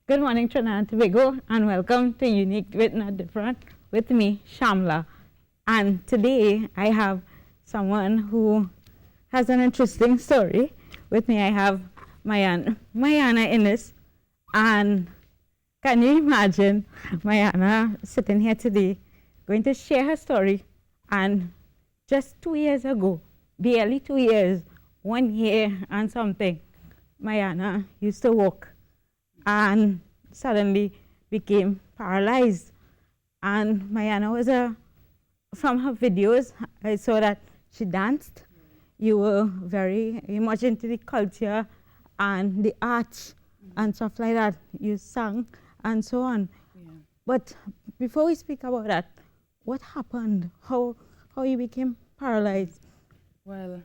Good morning, Trinidad and Tobago, and welcome to Unique with Not Different with me, Shamla. And today I have someone who has an interesting story. With me I have Myana Inniss. And can you imagine Myana sitting here today going to share her story? And just 2 years ago, barely 2 years, 1 year and something, Myana used to walk and suddenly became paralyzed. And Myana was from her videos, I saw that she danced. You were very much into the culture and the arts and stuff like that. You sang and so on. Yeah. But before we speak about that, what happened? How you became paralyzed? Well,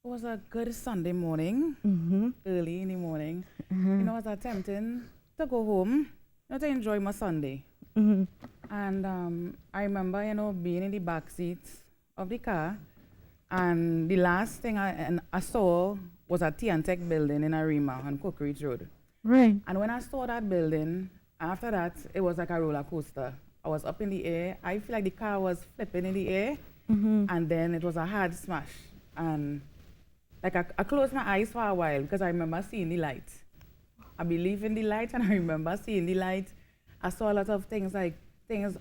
it was a good Sunday morning, early in the morning. I was attempting to go home, to enjoy my Sunday. And I remember, being in the back seat of the car, and the last thing I saw was a Tech building in Arima on Cook Ridge Road. Right. And when I saw that building, after that, it was like a roller coaster. I was up in the air. I feel like the car was flipping in the air, and then it was a hard smash. And like I closed my eyes for a while because I remember seeing the light. I believe in the light, and I remember seeing the light. I saw a lot of things,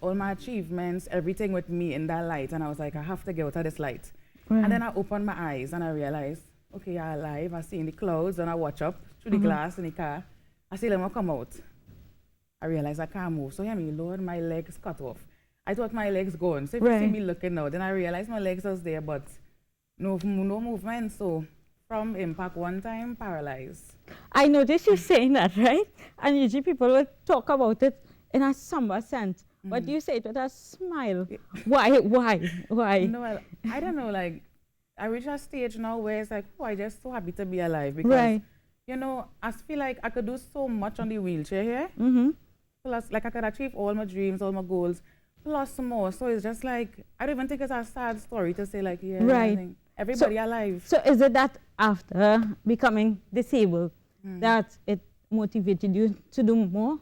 all my achievements, everything with me in that light. And I was like, I have to get out of this light. And then I opened my eyes and I realized, okay, you're alive. I see in the clouds, and I watch up through the glass in the car. I see them come out. I realized I can't move. So, Lord, my legs cut off. I thought my legs gone. So if you see me looking now, then I realized my legs was there, but no movement. So from impact one time, paralyzed. I noticed you saying that, right? And usually people would talk about it in a somber sense, but you say it with a smile. Why? Well, I don't know, I reached a stage now where it's like, I'm just so happy to be alive because, I feel like I could do so much on the wheelchair here. Plus, I could achieve all my dreams, all my goals, plus more. So it's just like, I don't even think it's a sad story to say everybody alive. So is it that after becoming disabled that it motivated you to do more?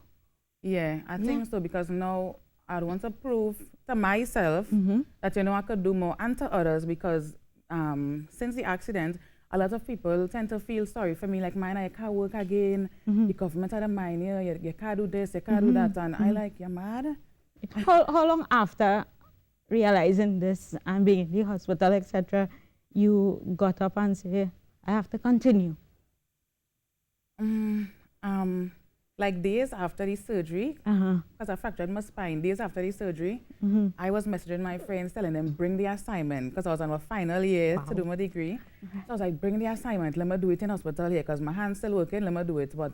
Yeah, I think so, because now I want to prove to myself that, I could do more, and to others, because since the accident, a lot of people tend to feel sorry for me, like, man, I can't work again, the government had a mind, you can't do this, you can't do that, and I like, you're mad. How long after realizing this and being in the hospital, etc., you got up and said, I have to continue? Like days after the surgery, because I fractured my spine, days after the surgery, I was messaging my friends telling them, bring the assignment, because I was on my final year to do my degree. So I was like, bring the assignment, let me do it in hospital here, because my hand's still working, let me do it. But,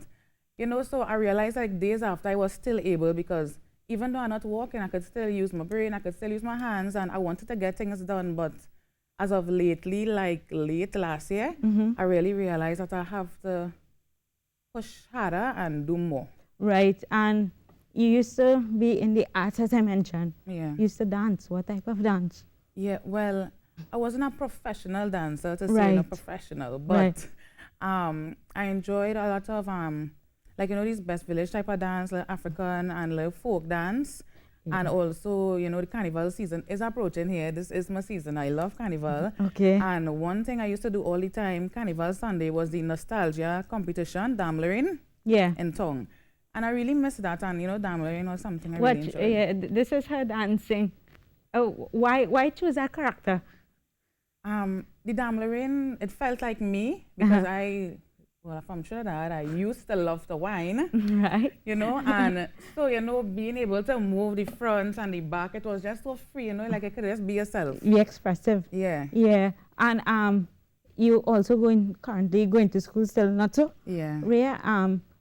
so I realized days after I was still able, because even though I'm not walking, I could still use my brain, I could still use my hands, and I wanted to get things done. But as of lately, late last year, I really realized that I have to push harder and do more. Right, and you used to be in the arts, as I mentioned. Yeah. You used to dance. What type of dance? Yeah, well, I wasn't a professional dancer to say, not professional, but I enjoyed a lot of these best village type of dance, like African and like folk dance. And also, the carnival season is approaching here. This is my season. I love carnival. Okay. And one thing I used to do all the time, Carnival Sunday, was the nostalgia competition, Damlering, in Tong. And I really miss that. And, Damlering was something I really enjoyed. Yeah, this is her dancing. Oh, why choose that character? The Damlering, it felt like me, because from Trinidad, I used to love to wine, right? And so, being able to move the front and the back, it was just so free, like it could just be yourself. Be expressive. Yeah. Yeah, and you also currently going to school still, not so? Yeah. Rhea,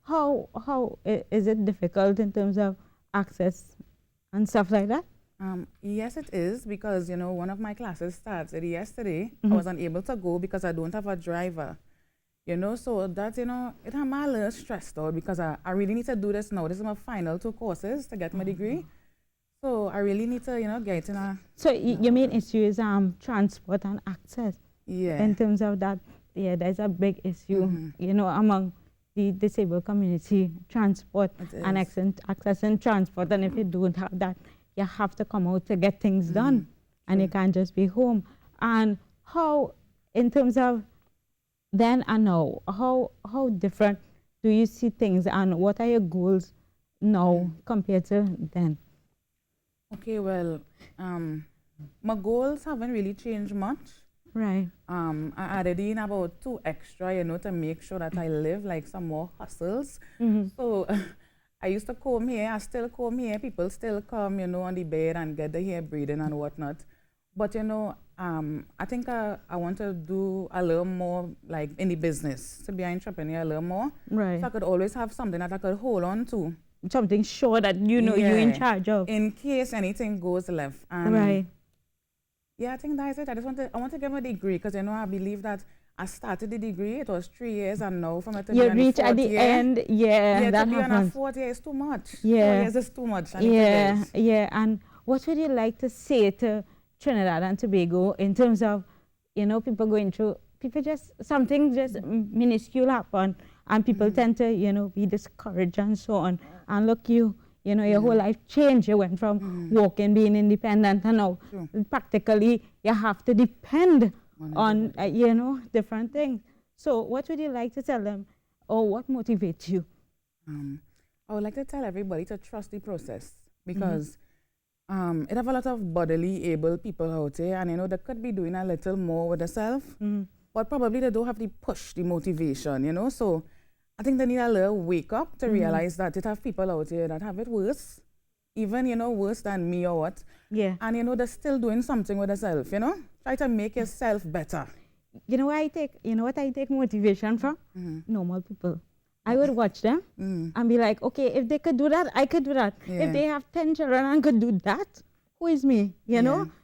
how is it difficult in terms of access and stuff like that? Yes, it is, because, one of my classes started yesterday. I was unable to go because I don't have a driver. So that, it had me a little stressed out, because I really need to do this now. This is my final 2 courses to get my degree. So I really need to, get in a... So your main issue is transport and access. Yeah. In terms of that, there's a big issue, among the disabled community transport It and is. accessing transport. And if you don't have that, you have to come out to get things done, and you can't just be home. And how, in terms of then and now, how different do you see things, and what are your goals now compared to then? Okay, well, my goals haven't really changed much. Right. I added in about 2 extra, to make sure that I live like some more hustles. So I used to comb hair, I still comb hair. People still come, on the bed and get the hair braiding and whatnot. But I think I want to do a little more like in the business, to be an entrepreneur a little more. Right. So I could always have something that I could hold on to. Something sure that you're in charge of. In case anything goes left. And Right. yeah, I think that's it. I want to get my degree because I believe that I started the degree. It was 3 years, and now from it to You be on the reach at fourth the year, end, yeah, that to be on a happens. 4th year is too much. Yeah. 4 years is too much. I need to Yeah, live. yeah. And what would you like to say to Trinidad and Tobago in terms of, people going through, something just minuscule happen, and people tend to, be discouraged and so on. And look, your whole life changed. You went from working, being independent, and now practically you have to depend on, different things. So what would you like to tell them, or what motivates you? I would like to tell everybody to trust the process because it have a lot of bodily able people out there, and they could be doing a little more with themselves, but probably they don't have the push, the motivation, So I think they need a little wake up to realize that it have people out there that have it worse, even worse than me or what. Yeah. And they're still doing something with themselves. Try to make yourself better. You know what I take motivation from? Normal people. I would watch them and be like, okay, if they could do that, I could do that. Yeah. If they have 10 children and could do that, who is me?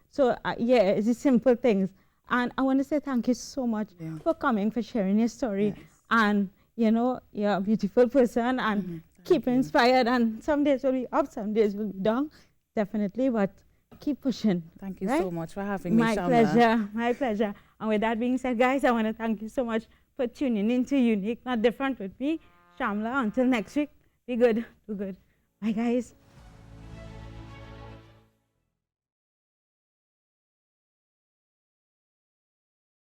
So it's the simple things. And I want to say thank you so much for coming, for sharing your story. Yes. And you're a beautiful person, and keep inspired. And some days will be up, some days will be down, definitely. But keep pushing. Thank you right? so much for having me, My Shamla. pleasure. My pleasure. And with that being said, guys, I want to thank you so much for tuning in to Unique, Not Different with me, Shamla. Until next week, be good, do good. Bye, guys.